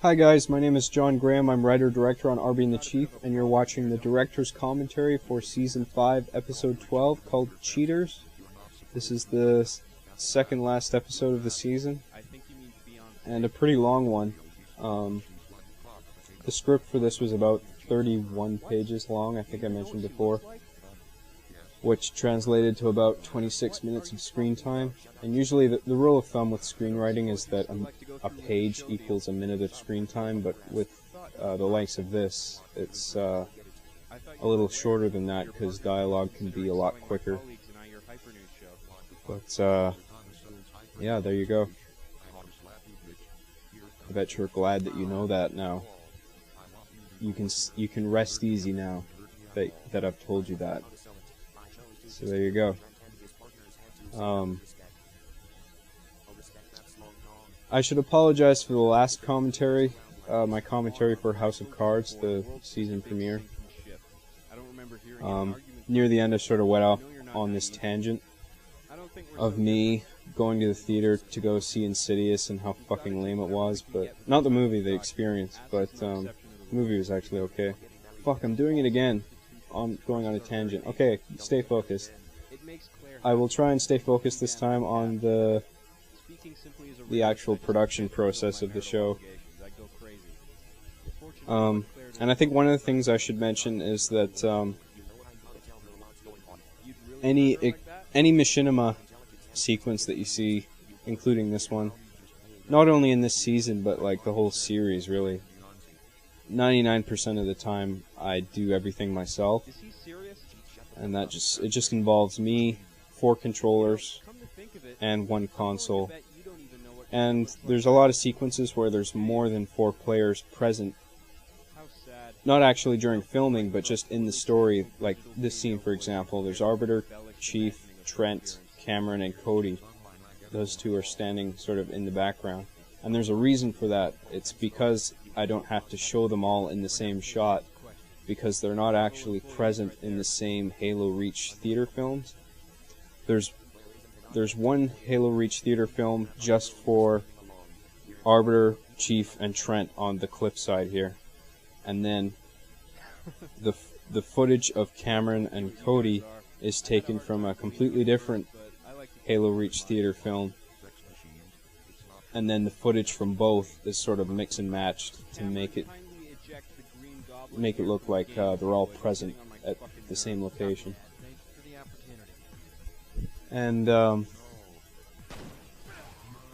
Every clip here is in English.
Hi guys, my name is John Graham. I'm writer-director on Arby and the Chief, and you're watching the director's commentary for Season 5, Episode 12, called Cheaters. This is the second last episode of the season, and a pretty long one. The script for this was about 31 pages long, I think I mentioned before, which translated to about 26 minutes of screen time. And usually the rule of thumb with screenwriting is that a page equals a minute of screen time, but with the likes of this, it's a little shorter than that because dialogue can be a lot quicker. But yeah, there you go. I bet you're glad that you know that now. You can rest easy now that I've told you that. So there you go. I should apologize for the last commentary, my commentary for House of Cards, the season premiere. Near the end I sort of went off on this tangent of me going to the theater to go see Insidious and how fucking lame it was, but not the movie, the experience, but the movie was actually okay. Fuck, I'm doing it again. I'm going on a tangent. Okay, stay focused. I will try and stay focused this time on the actual production process of the show. And I think one of the things I should mention is that any machinima sequence that you see, including this one, not only in this season but like the whole series, really, 99% of the time I do everything myself, and it just involves me, 4 controllers, and 1 console. And there's a lot of sequences where there's more than 4 players present, not actually during filming, but just in the story. Like this scene, for example, there's Arbiter, Chief, Trent, Cameron, and Cody. Those 2 are standing sort of in the background. And there's a reason for that. It's because I don't have to show them all in the same shot, because they're not actually present in the same Halo Reach theater films. There's one Halo Reach theater film just for Arbiter, Chief, and Trent on the cliffside here. And then the footage of Cameron and Cody is taken from a completely different Halo Reach theater film. And then the footage from both is sort of mix and matched to make it look like they're all present at the same location. And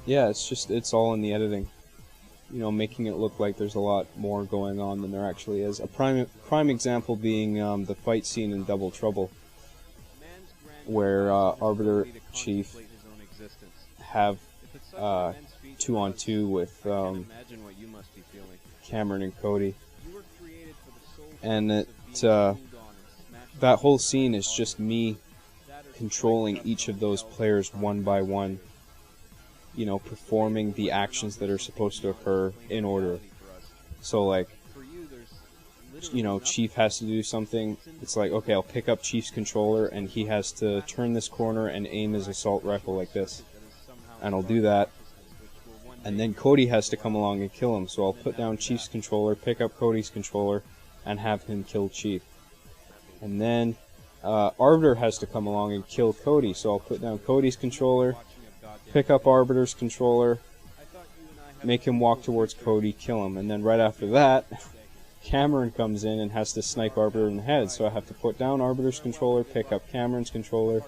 yeah, it's all in the editing. You know, making it look like there's a lot more going on than there actually is. A prime example being the fight scene in Double Trouble, where Arbiter, Chief have 2-on-2 with Cameron and Cody, and that whole scene is just me controlling each of those players one by one, you know, performing the actions that are supposed to occur in order. So like, you know, Chief has to do something, it's like, okay, I'll pick up Chief's controller and he has to turn this corner and aim his assault rifle like this, and I'll do that. And then Cody has to come along and kill him, so I'll put down Chief's controller, pick up Cody's controller, and have him kill Chief. And then Arbiter has to come along and kill Cody, so I'll put down Cody's controller, pick up Arbiter's controller, make him walk towards Cody, kill him. And then right after that, Cameron comes in and has to snipe Arbiter in the head, so I have to put down Arbiter's controller, pick up Cameron's controller,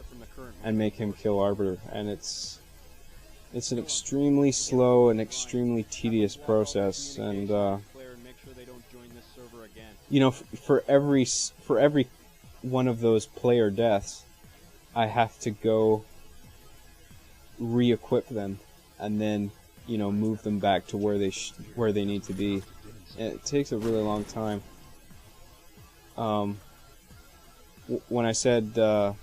and make him kill Arbiter. And it's an extremely slow and extremely tedious process, and you know, for every one of those player deaths, I have to go re-equip them and then, you know, move them back to where they need to be. And it takes a really long time. When I said I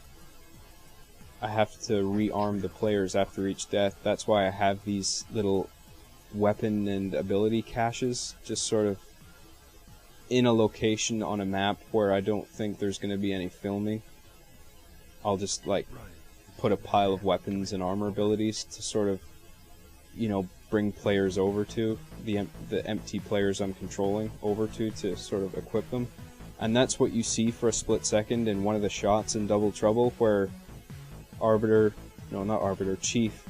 have to rearm the players after each death, that's why I have these little weapon and ability caches just sort of in a location on a map where I don't think there's going to be any filming. I'll just like put a pile of weapons and armor abilities to sort of bring players over to, the empty players I'm controlling over to sort of equip them. And that's what you see for a split second in one of the shots in Double Trouble, where Chief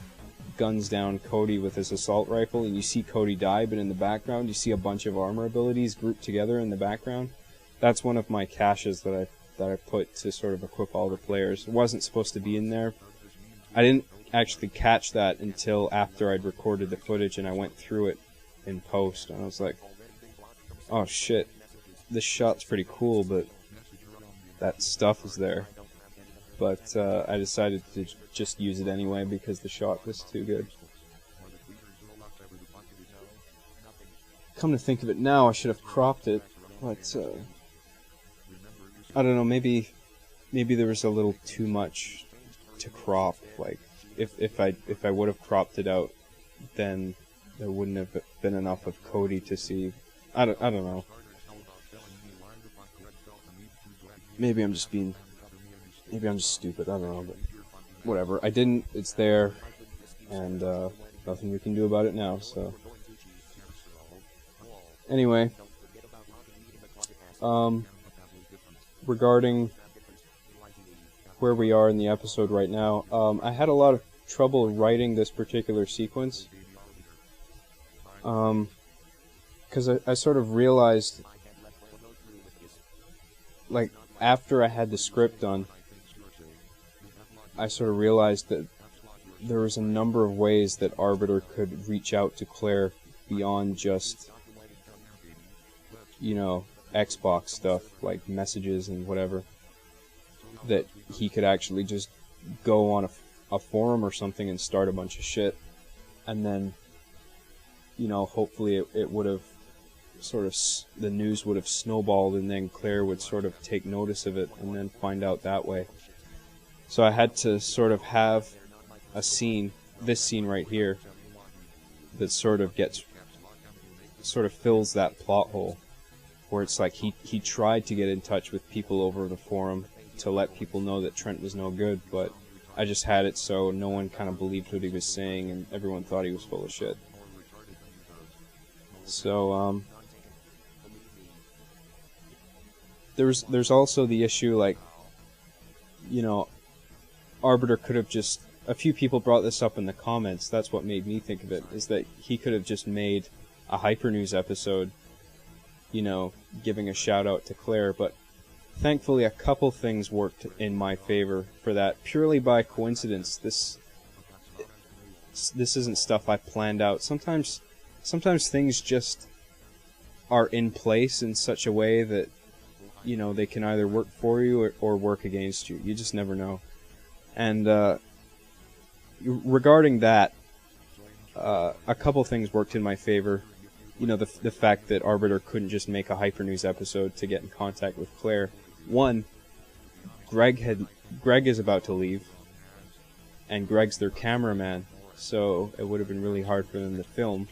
guns down Cody with his assault rifle, and you see Cody die, but in the background you see a bunch of armor abilities grouped together in the background. That's one of my caches that I put to sort of equip all the players. It wasn't supposed to be in there. I didn't actually catch that until after I'd recorded the footage and I went through it in post, and I was like, oh shit, this shot's pretty cool, but that stuff is there. But I decided to just use it anyway because the shot was too good. Come to think of it now, I should have cropped it, but I don't know, maybe there was a little too much to crop. Like, if I would have cropped it out, then there wouldn't have been enough of Cody to see. I don't know. Maybe I'm just stupid. I don't know, but whatever. I didn't. It's there, and nothing we can do about it now. So anyway, regarding where we are in the episode right now, I had a lot of trouble writing this particular sequence, because I sort of realized, like, after I had the script done, I sort of realized that there was a number of ways that Arbiter could reach out to Claire beyond just, Xbox stuff, like messages and whatever. That he could actually just go on a forum or something and start a bunch of shit, and then, hopefully it would have sort of, the news would have snowballed, and then Claire would sort of take notice of it and then find out that way. So I had to sort of have a scene, this scene right here, that sort of fills that plot hole, where it's like he tried to get in touch with people over the forum to let people know that Trent was no good, but I just had it so no one kind of believed what he was saying, and everyone thought he was full of shit. So, there's also the issue, like, Arbiter could have just, a few people brought this up in the comments, that's what made me think of it, is that he could have just made a Hyper News episode, giving a shout out to Claire, but thankfully a couple things worked in my favor for that, purely by coincidence. This isn't stuff I planned out. Sometimes things just are in place in such a way that, they can either work for you or work against you. You just never know. And regarding that, a couple things worked in my favor. The fact that Arbiter couldn't just make a Hyper News episode to get in contact with Claire. One, Greg is about to leave, and Greg's their cameraman, so it would have been really hard for them to film.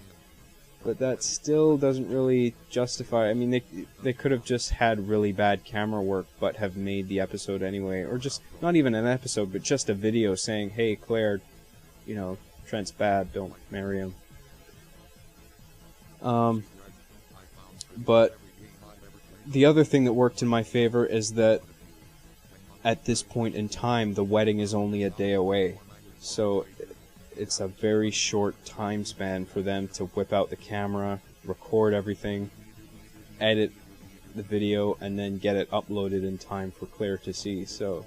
But that still doesn't really justify. I mean, they could have just had really bad camera work, but have made the episode anyway, or just not even an episode, but just a video saying, "Hey, Claire, Trent's bad. Don't marry him." But the other thing that worked in my favor is that at this point in time, the wedding is only a day away, so it's a very short time span for them to whip out the camera, record everything, edit the video, and then get it uploaded in time for Claire to see. So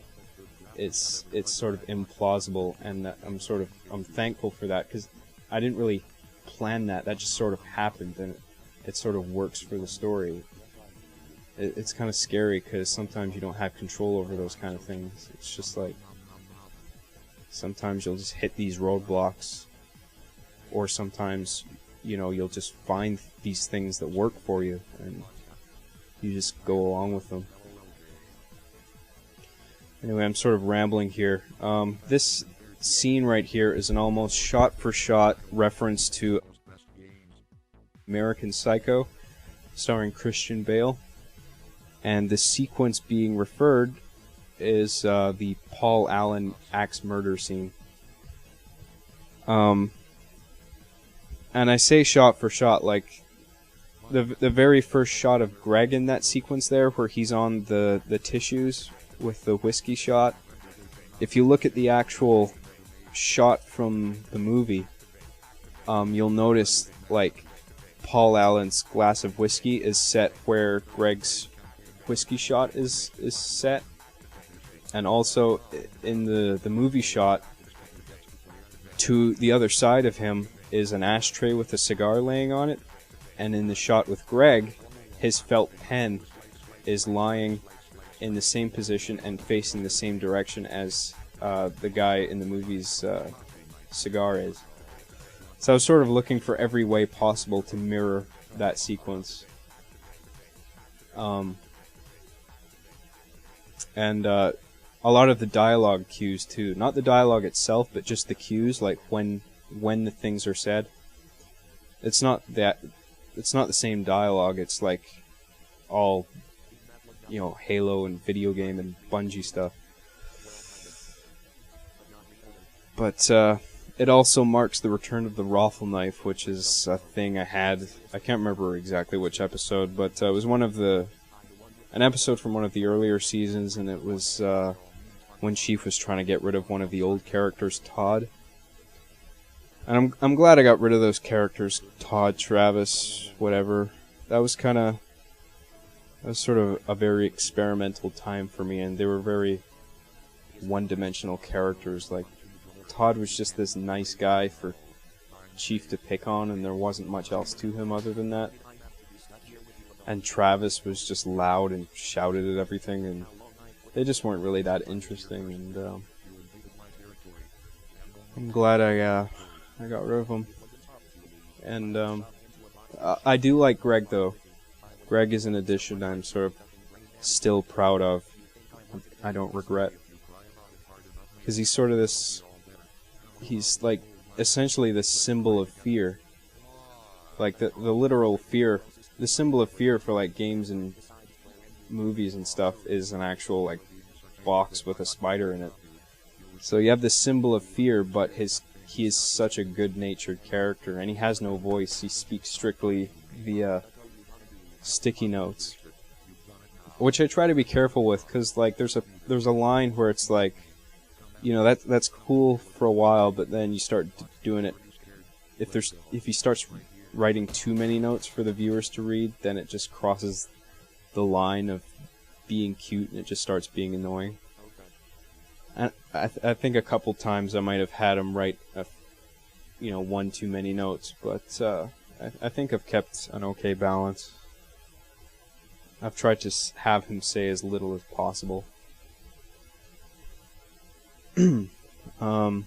it's sort of implausible, and I'm thankful for that, because I didn't really plan that. That just sort of happened, and it sort of works for the story. It's kind of scary, because sometimes you don't have control over those kind of things. It's just like, sometimes you'll just hit these roadblocks, or sometimes, you'll just find these things that work for you, and you just go along with them. Anyway, I'm sort of rambling here. This scene right here is an almost shot-for-shot reference to American Psycho, starring Christian Bale, and the sequence being referred is the Paul Allen axe murder scene. And I say shot for shot, like the very first shot of Greg in that sequence there, where he's on the tissues with the whiskey shot. If you look at the actual shot from the movie, you'll notice like Paul Allen's glass of whiskey is set where Greg's whiskey shot is set, and also in the movie shot, to the other side of him is an ashtray with a cigar laying on it, and in the shot with Greg, his felt pen is lying in the same position and facing the same direction as the guy in the movie's cigar is. So I was sort of looking for every way possible to mirror that sequence. And a lot of the dialogue cues too. Not the dialogue itself, but just the cues, like when the things are said. It's not the same dialogue. It's like all, Halo and video game and Bungie stuff. But it also marks the return of the raffle knife, which is a thing I had. I can't remember exactly which episode, but it was an episode from one of the earlier seasons, and it was when Chief was trying to get rid of one of the old characters, Todd. And I'm glad I got rid of those characters, Todd, Travis, whatever. That was sort of a very experimental time for me, and they were very one-dimensional characters. Like, Todd was just this nice guy for Chief to pick on, and there wasn't much else to him other than that. And Travis was just loud and shouted at everything, and they just weren't really that interesting. And I'm glad I got rid of them. And I do like Greg, though. Greg is an addition I'm sort of still proud of. I don't regret. Because he's sort of this... He's like essentially the symbol of fear. Like the literal fear. The symbol of fear for like games and movies and stuff is an actual like box with a spider in it. So you have this symbol of fear, but he is such a good-natured character, and he has no voice. He speaks strictly via sticky notes, which I try to be careful with, because like there's a line where it's like, that's cool for a while, but then you start doing it. If he starts writing too many notes for the viewers to read, then it just crosses the line of being cute, and it just starts being annoying. And I think a couple times I might have had him write, one too many notes, but I think I've kept an okay balance. I've tried to have him say as little as possible. I'll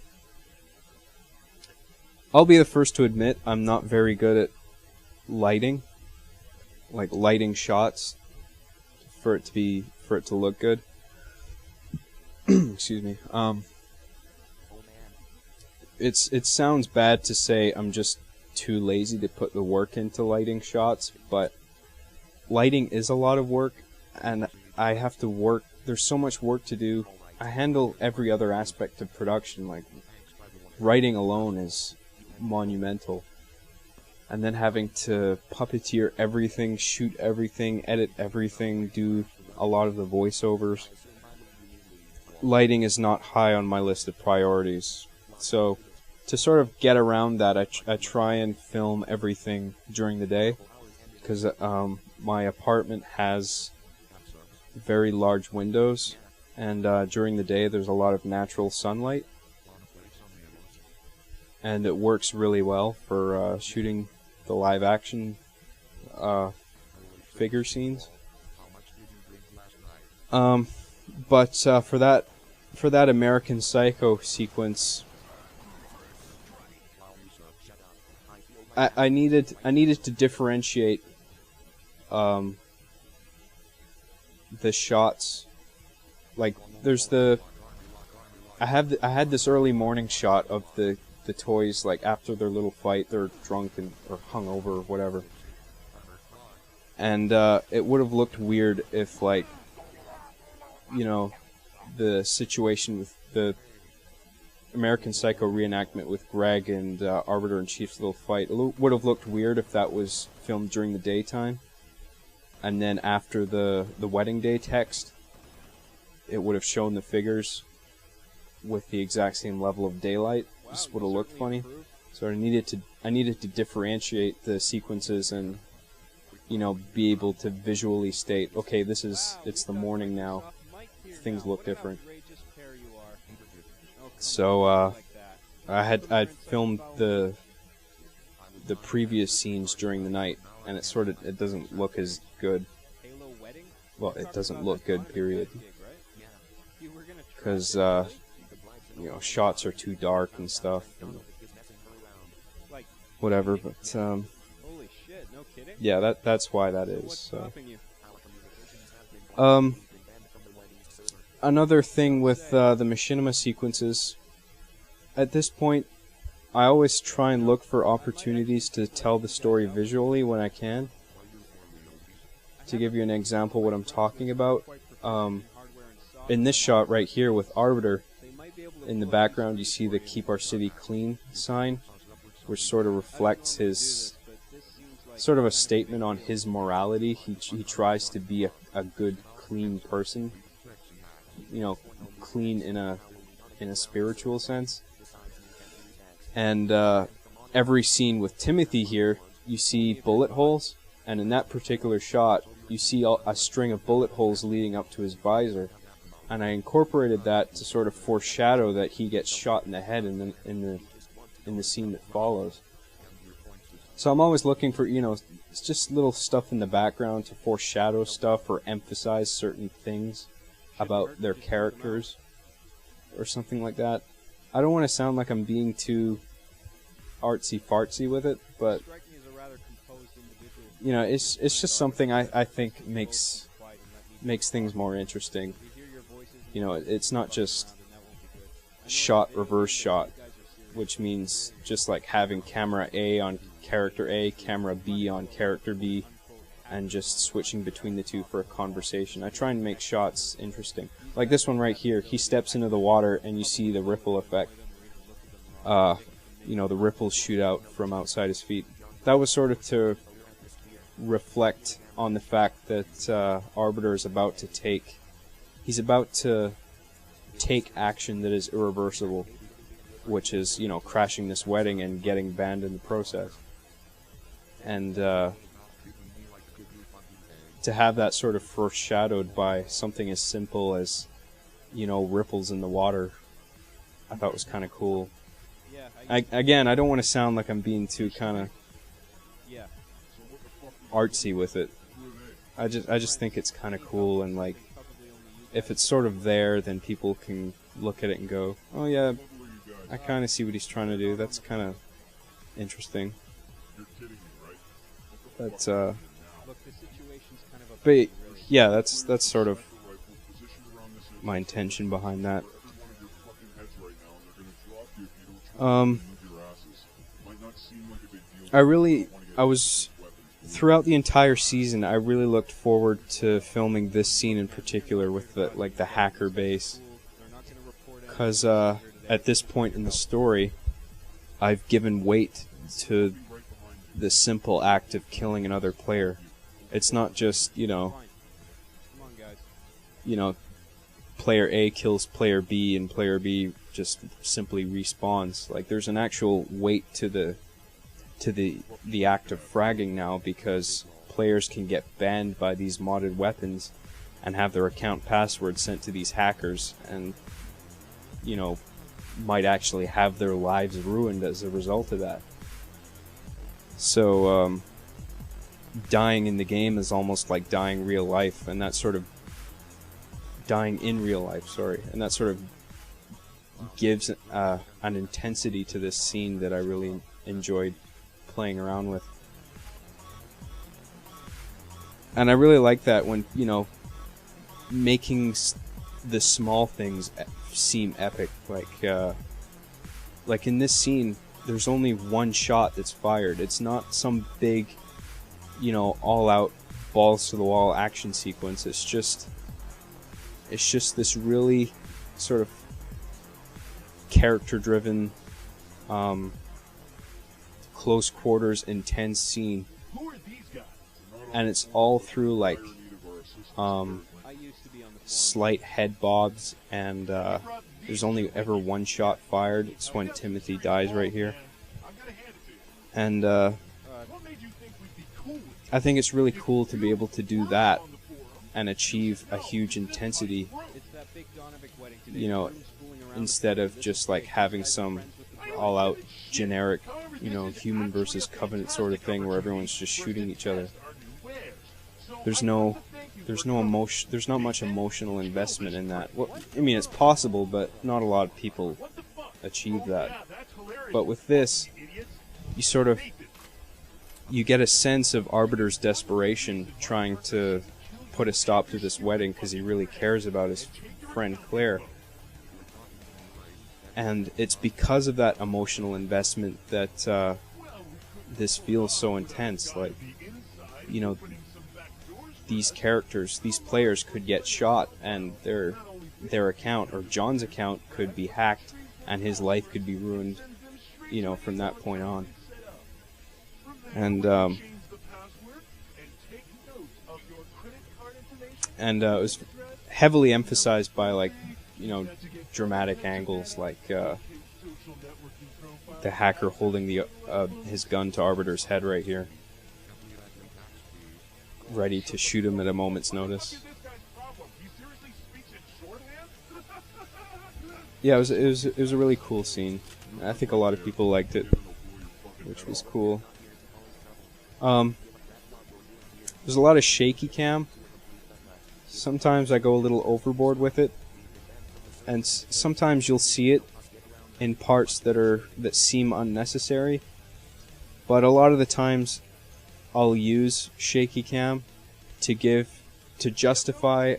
be the first to admit I'm not very good at lighting, like lighting shots for it to look good. Excuse me. It sounds bad to say I'm just too lazy to put the work into lighting shots, but lighting is a lot of work, and I have to work. There's so much work to do. I handle every other aspect of production, like writing alone is monumental. And then having to puppeteer everything, shoot everything, edit everything, do a lot of the voiceovers. Lighting is not high on my list of priorities. So to sort of get around that, I try and film everything during the day, because my apartment has very large windows, and during the day there's a lot of natural sunlight, and it works really well for shooting the live action figure scenes. But for that American Psycho sequence, I needed to differentiate the shots. Like I had this early morning shot of the toys, like after their little fight, they're drunk or hungover or whatever, and it would have looked weird if, like, the situation with American Psycho reenactment with Greg and Arbiter and Chief's little fight. It would have looked weird if that was filmed during the daytime, and then after the wedding day text, it would have shown the figures with the exact same level of daylight. This would have looked funny. So I needed to differentiate the sequences and, you know, be able to visually state, okay, it's the morning now. Things look different. So I filmed the previous scenes during the night, and it doesn't look as good. Well, it doesn't look good, period. Because you know, shots are too dark and stuff, and whatever. But yeah, that's why that is. So. Another thing with the machinima sequences, at this point, I always try and look for opportunities to tell the story visually when I can. To give you an example what I'm talking about, in this shot right here with Arbiter, in the background you see the Keep Our City Clean sign, which sort of reflects his, sort of a statement on his morality. He tries to be a good, clean person. You know, clean in a spiritual sense. And every scene with Timothy here, you see bullet holes, and in that particular shot, you see a string of bullet holes leading up to his visor. And I incorporated that to sort of foreshadow that he gets shot in the head in the scene that follows. So I'm always looking for, you know, it's just little stuff in the background to foreshadow stuff or emphasize certain things about their characters or something like that. I don't want to sound like I'm being too artsy-fartsy with it, but you know, it's just something I think makes things more interesting. You know, it's not just shot, reverse shot, which means just like having camera A on character A, camera B on character B, and just switching between the two for a conversation. I try and make shots interesting. Like this one right here, he steps into the water and you see the ripple effect. You know, the ripples shoot out from outside his feet. That was sort of to reflect on the fact that Arbiter is about to take... He's about to take action that is irreversible, which is, you know, crashing this wedding and getting banned in the process. And to have that sort of foreshadowed by something as simple as, you know, ripples in the water, I thought was kind of cool. Again, I don't want to sound like I'm being too kind of artsy with it. I just think it's kind of cool, and like, if it's sort of there, then people can look at it and go, oh yeah, I kind of see what he's trying to do. That's kind of interesting. But yeah, that's sort of my intention behind that. Throughout the entire season, I really looked forward to filming this scene in particular with the hacker base, because at this point in the story, I've given weight to the simple act of killing another player. It's not just, you know, player A kills player B and player B just simply respawns. Like, there's an actual weight to the act of fragging now, because players can get banned by these modded weapons and have their account passwords sent to these hackers, and, you know, might actually have their lives ruined as a result of that. So dying in the game is almost like dying real life, and that sort of dying in real life, sorry, and that sort of gives an intensity to this scene that I really enjoyed playing around with. And I really like that when, you know, making the small things seem epic. Like in this scene, there's only one shot that's fired. It's not some big, you know, all-out balls to the wall action sequence. It's just this really sort of character-driven, close quarters, intense scene, and it's all through like slight head bobs, and there's only ever one shot fired. It's when Timothy dies right here, and I think it's really cool to be able to do that and achieve a huge intensity, you know, instead of just like having some all-out generic, you know, human versus covenant sort of thing where everyone's just shooting each other. There's no emotion. There's not much emotional investment in that. Well, I mean, it's possible, but not a lot of people achieve that. But with this, you get a sense of Arbiter's desperation trying to put a stop to this wedding because he really cares about his friend Claire. And it's because of that emotional investment that this feels so intense. Like, you know, these characters, these players could get shot and their account, or John's account, could be hacked and his life could be ruined, you know, from that point on. And it was heavily emphasized by, like, you know, dramatic angles, like the hacker holding the his gun to Arbiter's head right here, ready to shoot him at a moment's notice. Yeah, it was a really cool scene. I think a lot of people liked it, which was cool. There's a lot of shaky cam. Sometimes I go a little overboard with it, and sometimes you'll see it in parts that seem unnecessary. But a lot of the times, I'll use shaky cam to justify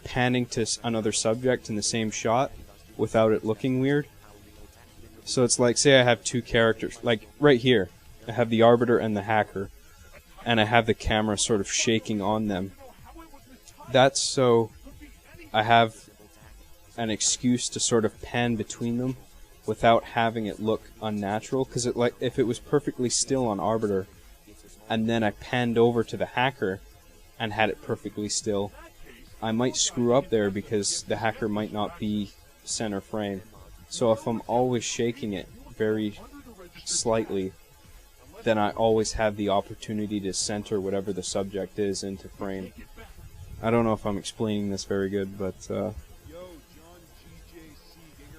panning to another subject in the same shot without it looking weird. So it's like, say I have two characters, like right here, I have the Arbiter and the hacker, and I have the camera sort of shaking on them. That's so I have an excuse to sort of pan between them without having it look unnatural, because if it was perfectly still on Arbiter and then I panned over to the hacker and had it perfectly still, I might screw up there because the hacker might not be center frame. So if I'm always shaking it very slightly, then I always have the opportunity to center whatever the subject is into frame. I don't know if I'm explaining this very good, but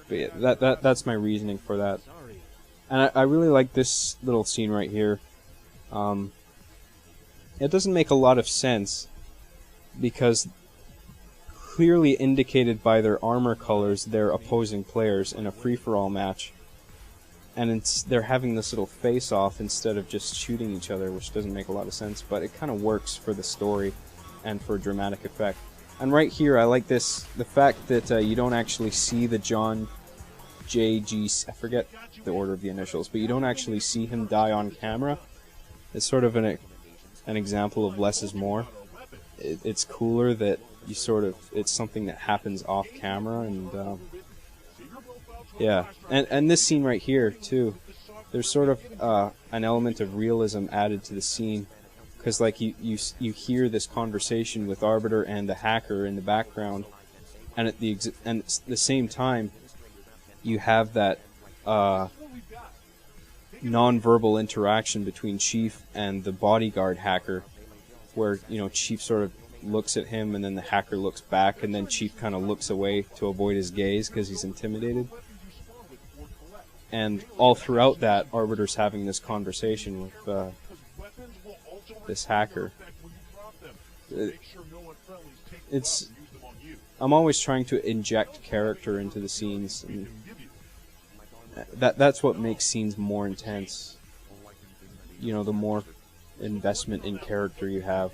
yeah, that's my reasoning for that. And I really like this little scene right here. It doesn't make a lot of sense because clearly indicated by their armor colors, they're opposing players in a free-for-all match. And they're having this little face-off instead of just shooting each other, which doesn't make a lot of sense, but it kind of works for the story and for dramatic effect. And right here, I like the fact that you don't actually see the John J.G. I forget the order of the initials, but you don't actually see him die on camera. It's sort of an example of less is more. It's cooler that it's something that happens off camera, and yeah, and this scene right here too, there's sort of an element of realism added to the scene, because like you hear this conversation with Arbiter and the hacker in the background, and at the same time you have that non-verbal interaction between Chief and the bodyguard hacker, where, you know, Chief sort of looks at him and then the hacker looks back, and then Chief kind of looks away to avoid his gaze because he's intimidated. And all throughout that, Arbiter's having this conversation with this hacker. I'm always trying to inject character into the scenes, and that's what makes scenes more intense. You know, the more investment in character you have,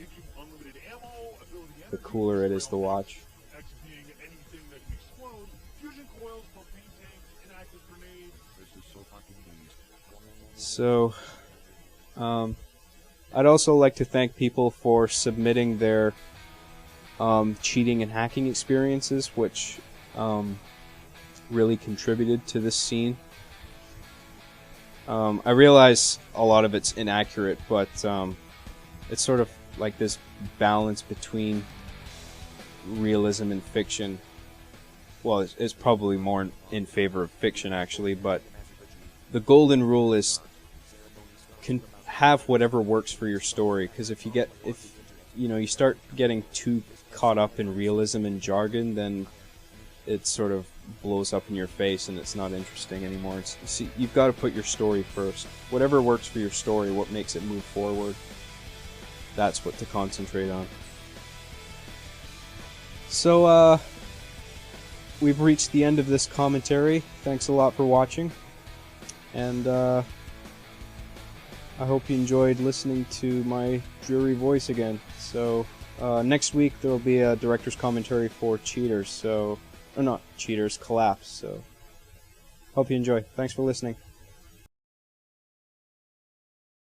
the cooler it is to watch. So, I'd also like to thank people for submitting their cheating and hacking experiences, which really contributed to this scene. I realize a lot of it's inaccurate, but it's sort of like this balance between realism and fiction. Well, it's probably more in favor of fiction, actually, but the golden rule is have whatever works for your story, because if you start getting too caught up in realism and jargon, then it sort of blows up in your face and it's not interesting anymore. You've got to put your story first. Whatever works for your story, what makes it move forward, that's what to concentrate on. So, we've reached the end of this commentary. Thanks a lot for watching, and I hope you enjoyed listening to my dreary voice again. So next week there will be a director's commentary for Cheaters, or not Cheaters, Collapse. So hope you enjoy. Thanks for listening.